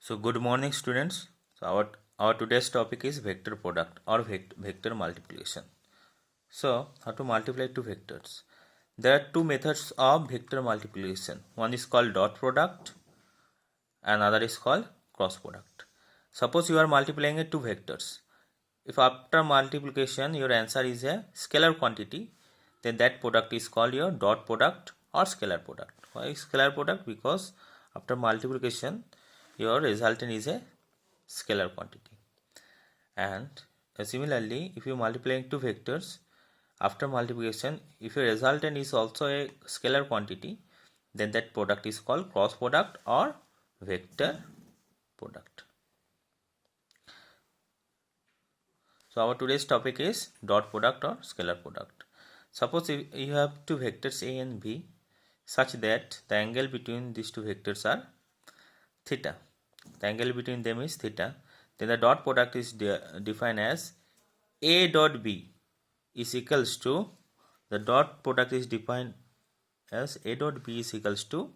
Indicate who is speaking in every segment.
Speaker 1: So good morning students. So our today's topic is vector product or vector multiplication. So how to multiply two vectors? There are two methods of vector multiplication. One is called dot product and another is called cross product. Suppose you are multiplying two vectors. If after multiplication your answer is a scalar quantity, then that product is called your dot product or scalar product. Why scalar product? Because after multiplication your resultant is a scalar quantity. And similarly, if you multiplying two vectors after multiplication, if your resultant is also a scalar quantity, then that product is called cross product or vector product. So our today's topic is dot product or scalar product. Suppose if you have two vectors a and b such that the angle between these two vectors are theta. The angle between them is theta. Then the dot product is defined as a dot b is equals to, the dot product is defined as a dot b is equals to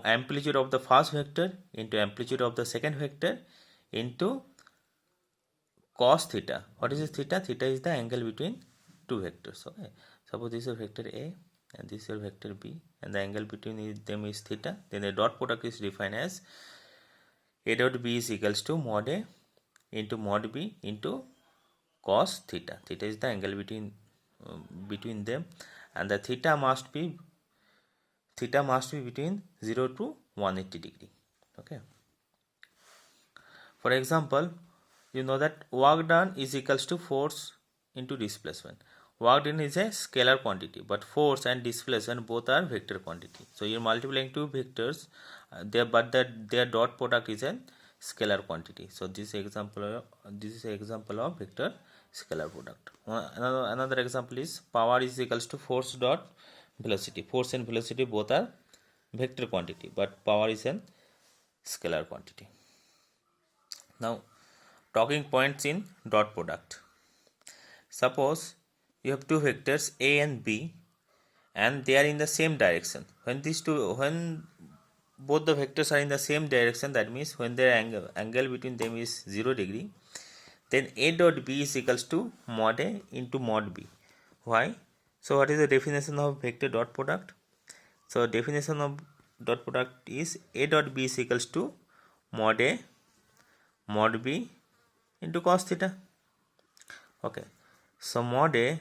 Speaker 1: amplitude of the first vector into amplitude of the second vector into cos theta. What is this theta? Theta is the angle between two vectors. Okay. Suppose this is vector A and this is vector B and the angle between them is theta. Then the dot product is defined as a dot b is equals to mod A into mod B into cos theta. Theta is the angle between them, and the theta must be between 0 to 180 degree. Okay. For example, you know that work done is equals to force into displacement. Work done is a scalar quantity, but force and displacement both are vector quantity. So you are multiplying two vectors, their dot product is a scalar quantity. So this is example of vector scalar product. Another example is power is equals to force dot velocity. Force and velocity both are vector quantity, but power is a scalar quantity. Now, talking points in dot product. Suppose you have two vectors a and b and they are in the same direction. When both the vectors are in the same direction, that means when their angle between them is 0 degree, then a dot b is equals to mod a into mod b. Why? So what is the definition of vector dot product? So definition of dot product is a dot b is equals to mod a mod b into cos theta. Okay, so mod a,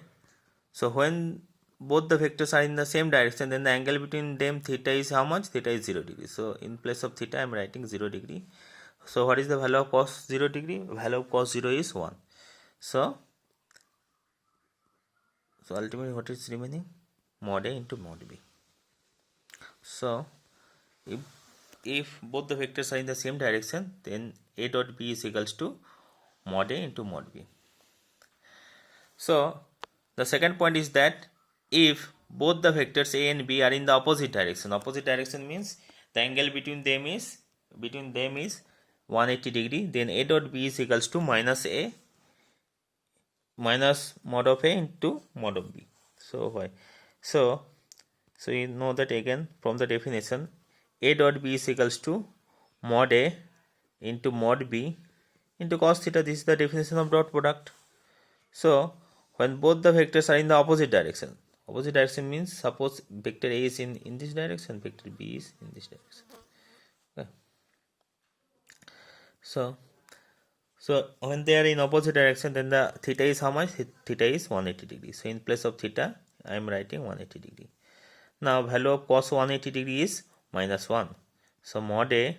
Speaker 1: so when both the vectors are in the same direction, then the angle between them theta is how much? Theta is 0 degree. So in place of theta I am writing 0 degree. So what is the value of cos 0 degree? Value of cos 0 is 1. So ultimately what is remaining? Mod a into mod b. So if both the vectors are in the same direction, then a dot b is equals to mod a into mod b. So the second point is that if both the vectors a and b are in the opposite direction means the angle between them is 180 degree, then a dot b is equals to minus mod of a into mod of b. So why? So you know that again from the definition, a dot b is equals to mod a into mod b into cos theta. This is the definition of dot product. So when both the vectors are in the opposite direction means suppose vector a is in this direction, vector b is in this direction. Okay. So when they are in opposite direction, then the theta is how much? Theta is 180 degree. So in place of theta I am writing 180 degree. Now value of cos 180 degree is minus 1. So mod a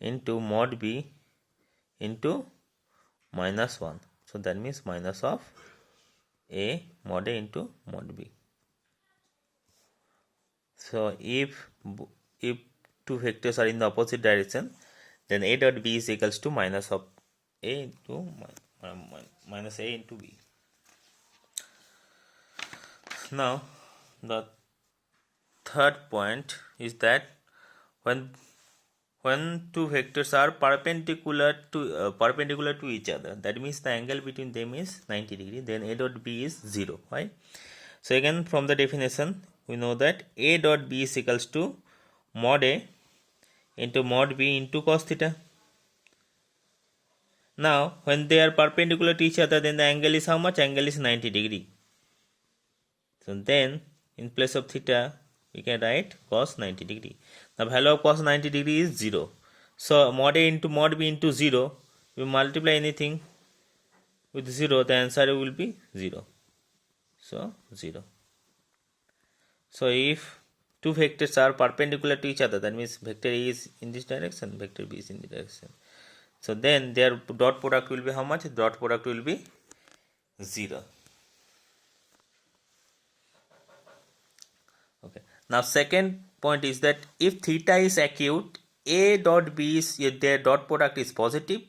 Speaker 1: into mod b into minus 1. So that means minus of a mod a into mod b. So if two vectors are in the opposite direction, then a dot b is equals to minus of a into minus a into b. Now the third point is that when two vectors are perpendicular to each other, that means the angle between them is 90 degree, then a dot b is 0. Right? So again from the definition we know that a dot b is equals to mod a into mod b into cos theta. Now, when they are perpendicular to each other, then the angle is how much? Angle is 90 degree. So then, in place of theta, we can write cos 90 degree. The value of cos 90 degree is 0. So, mod a into mod b into 0, we multiply anything with 0, the answer will be 0. So, 0. So, if two vectors are perpendicular to each other, that means vector A is in this direction, vector B is in this direction. So, then their dot product will be how much? Dot product will be 0. Okay. Now, second point is that if theta is acute, A dot B is their dot product is positive,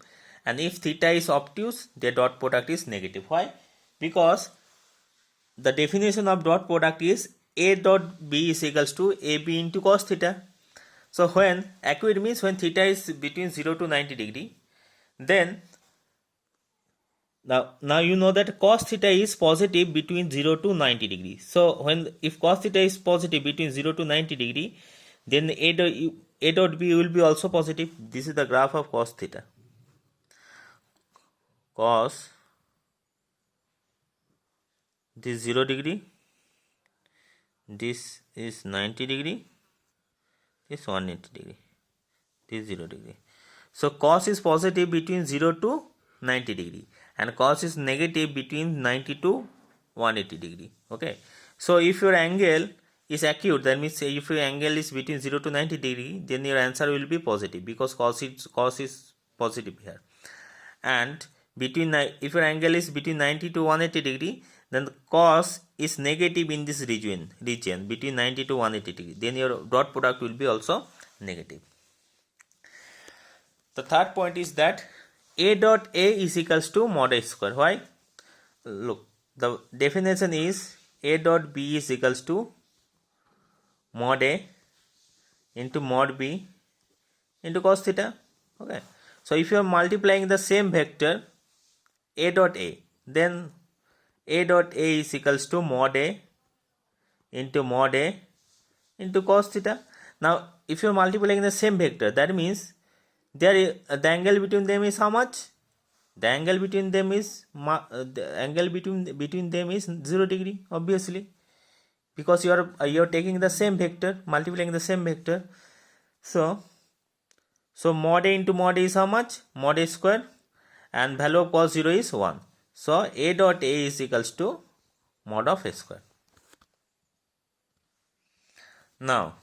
Speaker 1: and if theta is obtuse, their dot product is negative. Why? Because the definition of dot product is A dot B is equals to AB into cos theta. So when acute means when theta is between 0 to 90 degree, then now you know that cos theta is positive between 0 to 90 degree. So if cos theta is positive between 0 to 90 degree, then A dot B will be also positive. This is the graph of cos theta. Cos this 0 degree, this is 90 degree, this 180 degree, this 0 degree. So cos is positive between 0 to 90 degree and cos is negative between 90 to 180 degree. Okay. So if your angle is acute, that means if your angle is between 0 to 90 degree, then your answer will be positive because cos is positive here. And if your angle is between 90 to 180 degree, then the cos is negative in this region between 90 to 180 degree. Then your dot product will be also negative. The third point is that A dot A is equals to mod A square. Why? Look, the definition is A dot B is equals to mod A into mod B into cos theta. Okay. So if you are multiplying the same vector A dot A, then A dot A is equals to mod A into cos theta. Now if you are multiplying the same vector, that means the angle between them is how much? The angle between them is 0 degree, obviously, because you are taking the same vector, multiplying the same vector. So mod A into mod A is how much? Mod A square, and value of cos 0 is 1. So A dot A is equals to mod of A square. Now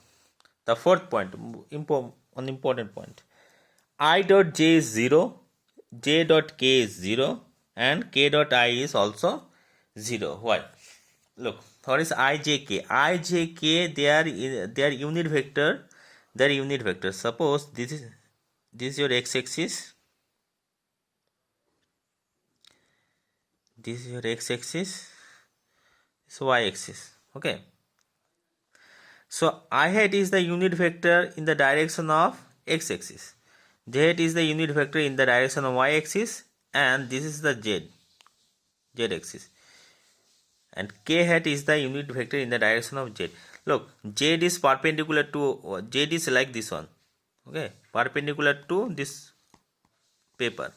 Speaker 1: the fourth point, an important point. I dot j is 0, j dot k is 0, and k dot I is also 0. Why? Look, what is I, j, k? I, j, k, they are unit vector. They are unit vectors. Suppose this is your x-axis. This is your x-axis. This is y-axis. Okay. So I hat is the unit vector in the direction of x-axis. J hat is the unit vector in the direction of y-axis, and this is the z-axis. And k hat is the unit vector in the direction of z. Look, z is perpendicular to z is like this one. Okay, perpendicular to this paper.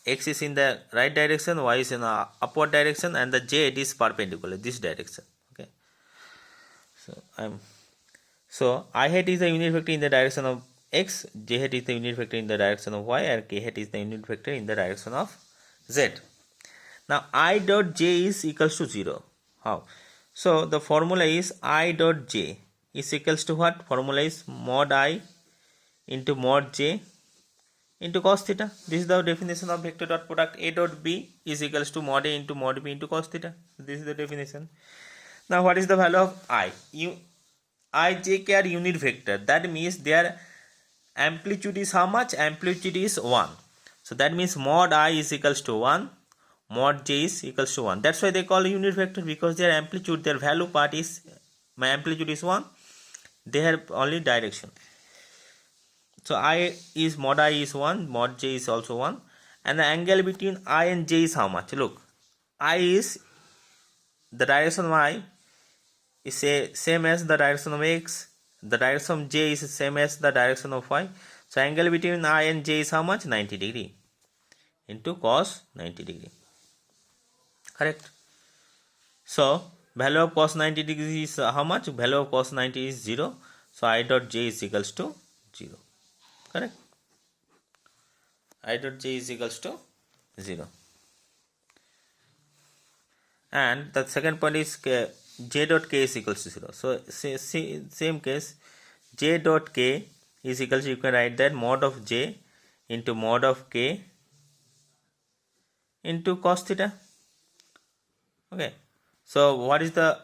Speaker 1: X is in the right direction, y is in the upward direction, and the z is perpendicular this direction. Okay. So I hat is the unit vector in the direction of x, j hat is the unit vector in the direction of y, and k hat is the unit vector in the direction of z. Now I dot j is equals to 0. How? So the formula is I dot j is equals to what? Formula is mod I into mod j into cos theta. This is the definition of vector dot product. A dot b is equals to mod A into mod b into cos theta. This is the definition. Now what is the value of I? I, j, k are unit vector. That means their amplitude is how much? Amplitude is 1. So that means mod I is equals to 1, mod j is equals to 1. That's why they call a unit vector, because their amplitude, their value part is, my amplitude is 1. They have only direction. So mod I is 1, mod j is also 1. And the angle between I and j is how much? Look, I is the direction of I is same as the direction of x. the direction of j is same as the direction of y. So angle between I and j is how much? 90 degree into cos 90 degree. Correct. So value of cos 90 degree is how much? Value of cos 90 is 0. So I dot j is equals to 0. Correct. I dot j is equals to 0. And the second point is j dot k is equals to 0. So same case, j dot k is equals to, you can write that mod of j into mod of k into cos theta. Okay. So what is the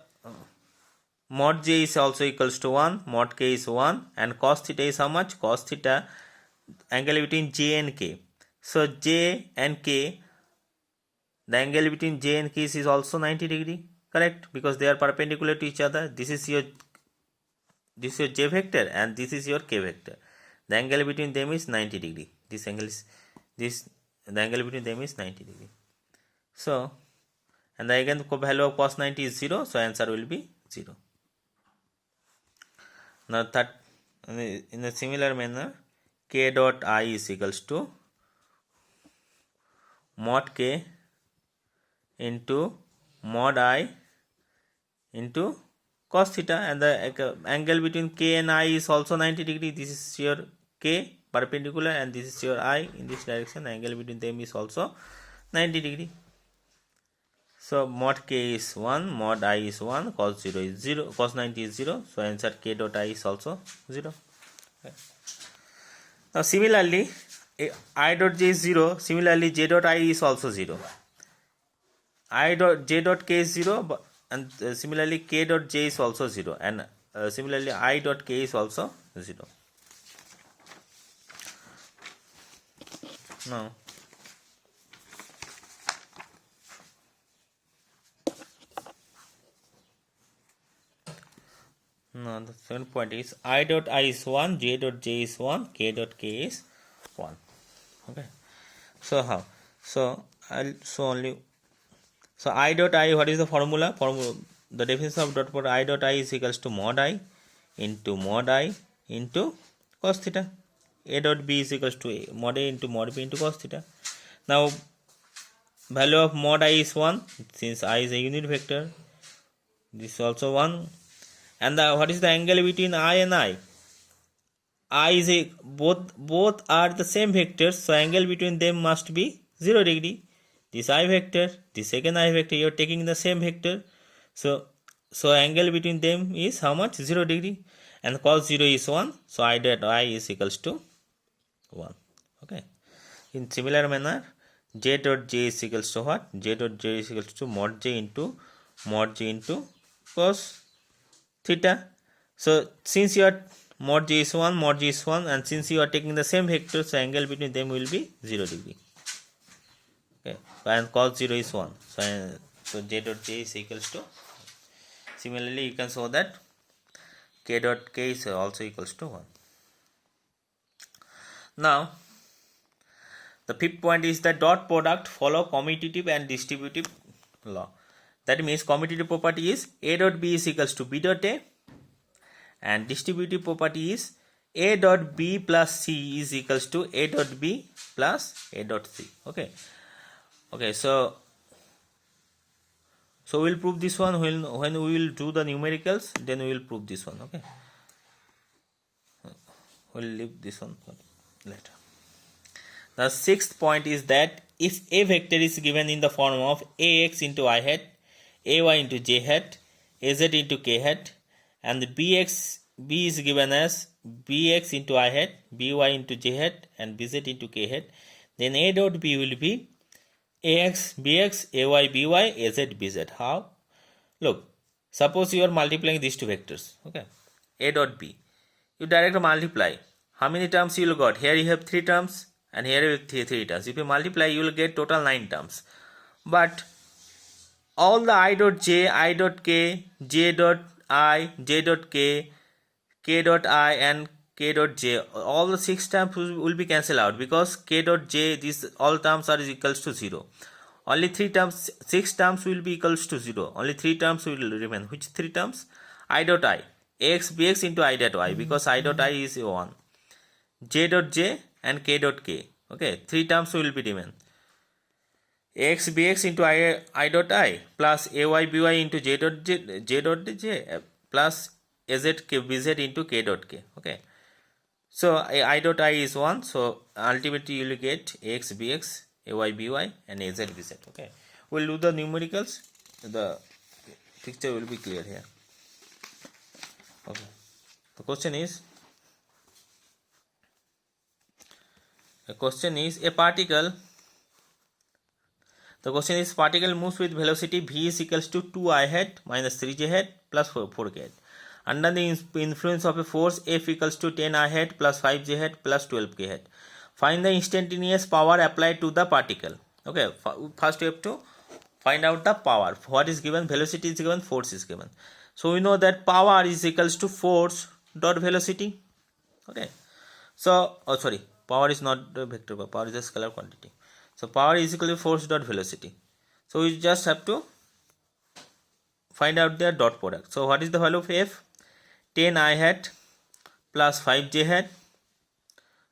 Speaker 1: mod j is also equals to 1, mod k is 1, and cos theta is how much? Cos theta, angle between j and k. So j and k, the angle between j and k is also 90 degree, correct? Because they are perpendicular to each other. This is your j vector and this is your k vector. The angle between them is 90 degree. The angle between them is 90 degree. So, and again the value of cos 90 is 0, so answer will be 0. Now that in a similar manner, k dot I is equals to mod k into mod I into cos theta, and the angle between k and I is also 90 degree. This is your k perpendicular and this is your I in this direction. The angle between them is also 90 degree. So mod k is 1, mod I is 1, cos 0 is 0, cos 90 is 0. So answer k dot I is also 0. Okay. Now similarly, I dot j is 0. Similarly, j dot I is also 0. J dot k is 0, and similarly k dot j is also 0, and similarly I dot k is also 0. Now the second point is I dot I is 1, j dot j is 1, k dot k is 1. Okay. So how? So I'll show only. So I dot I, what is the formula? The definition of dot product I dot I is equals to mod I into cos theta. A dot B is equals to mod A into mod B into cos theta. Now value of mod I is 1, since I is a unit vector. This is also 1. And what is the angle between I and I? I is a both are the same vectors, so angle between them must be 0 degree. This I vector, this second I vector, you are taking the same vector. So angle between them is how much? 0 degree. And cos 0 is 1. So I dot I is equals to 1. Okay. In similar manner, j dot j is equals to what? J dot j is equals to mod j into cos theta. So since you are mod j is 1, and since you are taking the same vector, so angle between them will be 0 degree. Okay, and cos 0 is 1. So j dot j is equals to. Similarly, you can show that k dot k is also equals to 1. Now, the fifth point is that dot product follow commutative and distributive law. That means commutative property is a dot b is equals to b dot a, and distributive property is a dot b plus c is equals to a dot b plus a dot c. Okay. So we'll prove this one when we will do the numericals. Then we will prove this one. Okay. We'll leave this one for later. The sixth point is that if a vector is given in the form of ax into I hat, ay into j hat, az into k hat, and b is given as bx into I hat, by into j hat, and bz into k hat, then a dot b will be ax bx, ay by, az bz. How? Look, suppose you are multiplying these two vectors. Okay, a dot b, you directly multiply. How many terms you will got? Here you have 3 terms, and here you have 3 terms. If you multiply, you will get total 9 terms. But all the I dot j, I dot k, j dot I, j dot k, k dot I, and k dot j, all the 6 terms will be cancelled out, because k dot j, these all terms are equals to 0. Only 6 terms will be equals to 0. Only 3 terms will remain. Which 3 terms? I dot I. x bx into I dot y, because I dot I is 1, j dot j and k dot k. Okay, 3 terms will be remain. X bx into I dot I plus ay by into j dot j plus az k bz into k dot k. Okay, so I dot I is 1, so ultimately you will get x bx, ay by and az bz. Okay, we'll do the numericals. The picture will be clear here. Okay, the question is a particle. The question is particle moves with velocity v is equals to 2I hat minus 3j hat plus 4k hat. Under the influence of a force F equals to 10I hat plus 5j hat plus 12k hat. Find the instantaneous power applied to the particle. Okay, first we have to find out the power. What is given? Velocity is given, force is given. So we know that power is equals to force dot velocity. Okay, so power is not the vector, power is a scalar quantity. So power is equal to force dot velocity. So we just have to find out their dot product. So what is the value of F? 10I hat plus 5j hat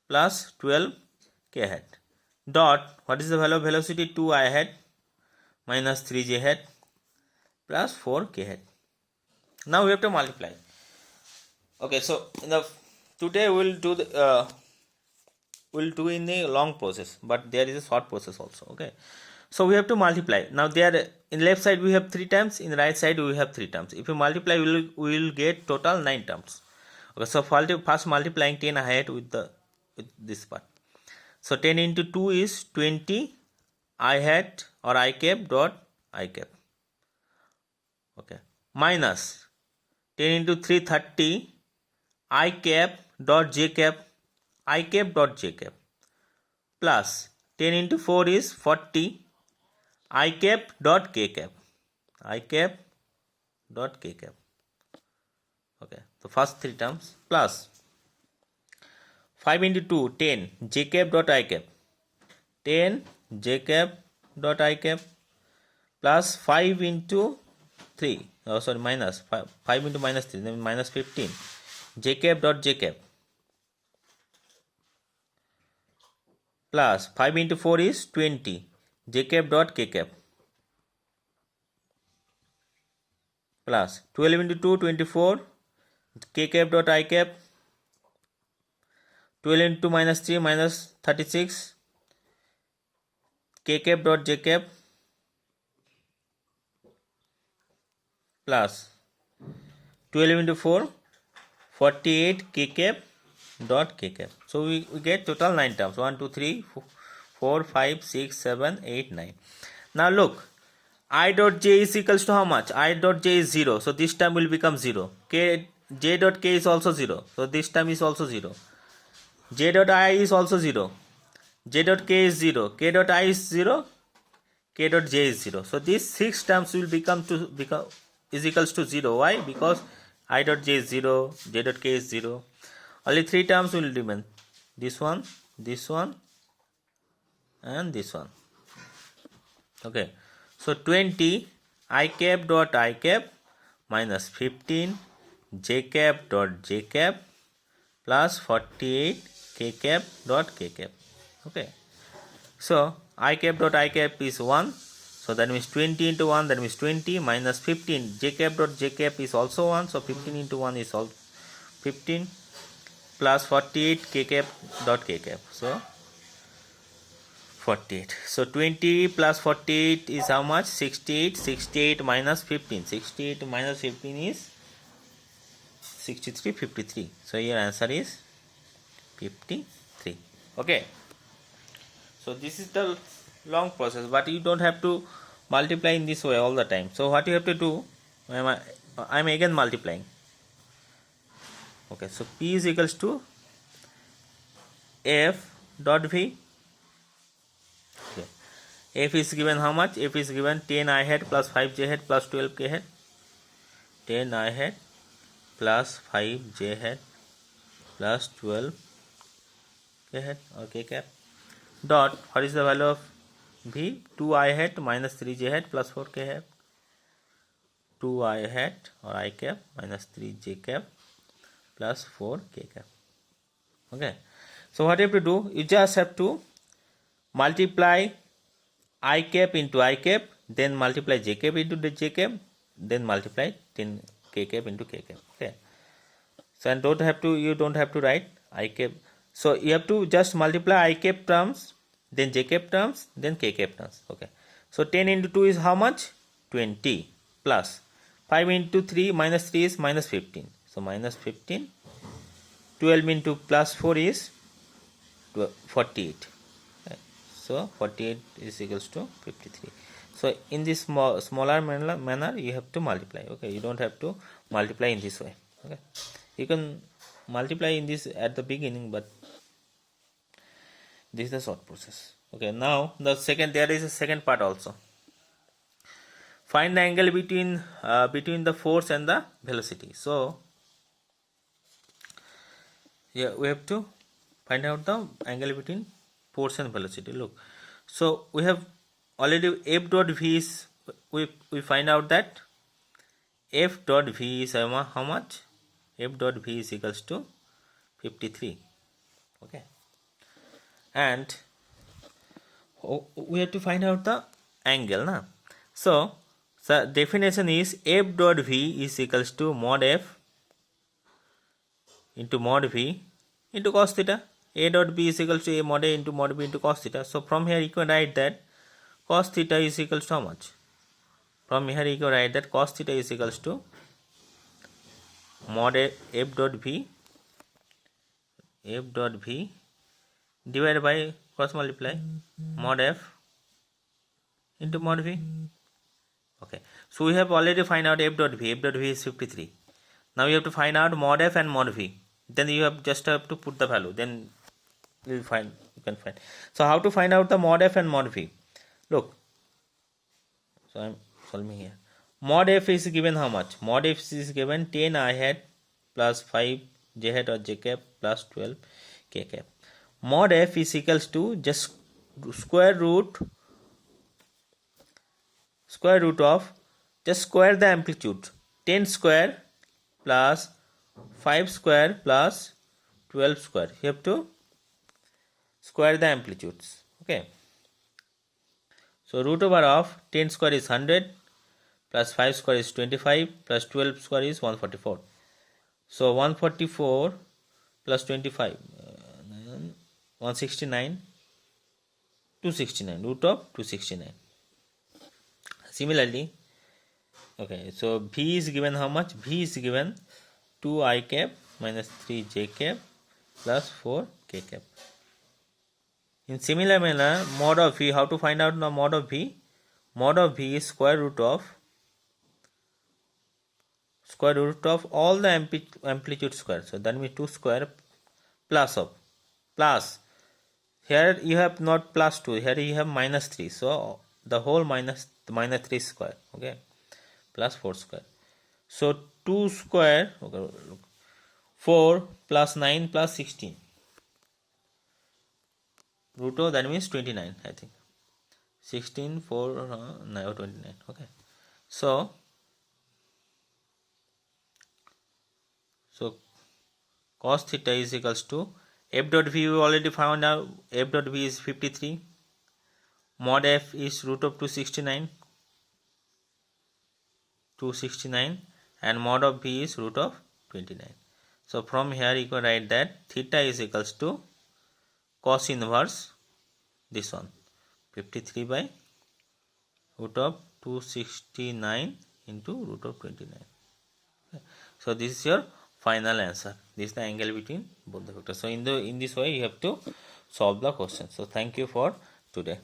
Speaker 1: plus 12k hat dot, what is the value of velocity? 2I hat minus 3j hat plus 4k hat. Now we have to multiply. Okay, so today we'll do the in the long process, but there is a short process also. Okay, so we have to multiply. Now there in left side we have 3 terms, in the right side we have 3 terms. If we multiply, we will get total 9 terms. Okay, so first multiplying 10 hat with this part. So 10 into 2 is 20 I hat or I cap dot I cap. Okay, minus 10 into 3 30 I cap dot j cap, I cap dot j cap, plus 10 into 4 is 40 I cap dot k cap, I cap dot k cap. Okay, the first 3 terms plus 5 into 2 10 j cap dot I cap, 10 j cap dot I cap plus 5 into 3, minus 5 into minus 3, then minus 15 j cap dot j cap plus 5 into 4 is 20 j cap dot k cap plus 12 into 2 24 k cap dot I cap, 12 into minus 3 minus 36 k cap dot j cap plus 12 into 4 48 k cap dot k cap. So we get total 9 terms. 1 2 3 4 5 6 7 8 9. Now look, I dot j is equals to how much? I dot j is 0, so this term will become 0. J dot k is also 0, so this term is also 0. J dot I is also 0. J dot k is 0. K dot I is 0. K dot j is 0. So these 6 terms will become is equals to 0. Why? Because I dot j is 0, j dot k is 0. Only 3 terms will remain. This one, and this one. Okay. So 20 I cap dot I cap minus 15 j cap dot j cap plus 48 k cap dot k cap. Okay. So I cap dot I cap is 1. So that means 20 into 1, that means 20 minus 15 j cap dot j cap is also 1. So 15 into 1 is all 15 plus 48 k cap dot k cap. So 48. So 20 plus 48 is how much? 68. 68 minus 15. 68 minus 15 is 63, 53. So your answer is 53. Okay. So this is the long process, but you don't have to multiply in this way all the time. So what you have to do, I am again multiplying. Okay, so P is equals to F dot V. Okay. F is given how much? F is given 10 I hat plus 5 j hat plus 12 k hat. 10 I hat plus 5 j hat plus 12 k hat or k cap dot, what is the value of V? 2 I hat minus 3 j hat plus 4 k hat. 2 I hat or I cap minus 3 j cap plus 4 k cap. Okay, so what you have to do, you just have to multiply I cap into I cap, then multiply j cap into the j cap, then multiply 10 k cap into k cap. Okay, so and you don't have to write I cap. So you have to just multiply I cap terms, then j cap terms, then k cap terms. Okay, so 10 into 2 is how much? 20 plus 5 into 3 minus 3 is minus 15. So minus 15. 12 into plus 4 is 48. Okay. So 48 is equals to 53. So in this smaller manner you have to multiply. Okay, you don't have to multiply in this way. Okay, you can multiply in this at the beginning, but this is the short process. Okay, now there is a second part also. Find the angle between the force and the velocity. So yeah, we have to find out the angle between force and velocity. Look, so we have already f dot v is, we find out that f dot v is how much? F dot v is equals to 53. Okay, and we have to find out the angle now. So the definition is f dot v is equals to mod f into mod v into cos theta. A dot b is equals to a mod a into mod b into cos theta. So from here you can write that cos theta is equals to how much? From here you can write that cos theta is equals to mod a f dot v divided by cross multiply mod f into mod v. Okay, so we have already find out f dot v. F dot v is 53. Now you have to find out mod f and mod v. Then you have to put the value. Then you can find. So how to find out the mod f and mod v? Look, so I'm solving here. Mod f is given how much? Mod f is given 10 I hat plus 5 j hat or j cap plus 12 k cap. Mod f is equals to just square root of, just square the amplitude. 10 square plus 5 square plus 12 square. You have to square the amplitudes. Okay, so root over of 10 square is 100 plus 5 square is 25 plus 12 square is 144. So 144 plus 25 169, 269, root of 269. Similarly, okay, so v is given how much? V is given 2 I cap minus 3 j cap plus 4 k cap. In similar manner, mod of v, how to find out the mod of v? Mod of v is square root of all the amplitude square. So that means 2 square plus here you have not plus 2, here you have minus 3. So the whole minus 3 square. Okay, plus 4 square. So 2 square, okay, look, 4 plus 9 plus 16. Root of that means 29, I think. 16, 4, 9, 29. Okay. So cos theta is equals to f dot v. We already found out f dot v is 53. Mod f is root of 269 and mod of v is root of 29. So from here you can write that theta is equals to cos inverse this one 53 by root of 269 into root of 29. Okay. So this is your final answer. This is the angle between both the vectors. So in this way you have to solve the question. So thank you for today.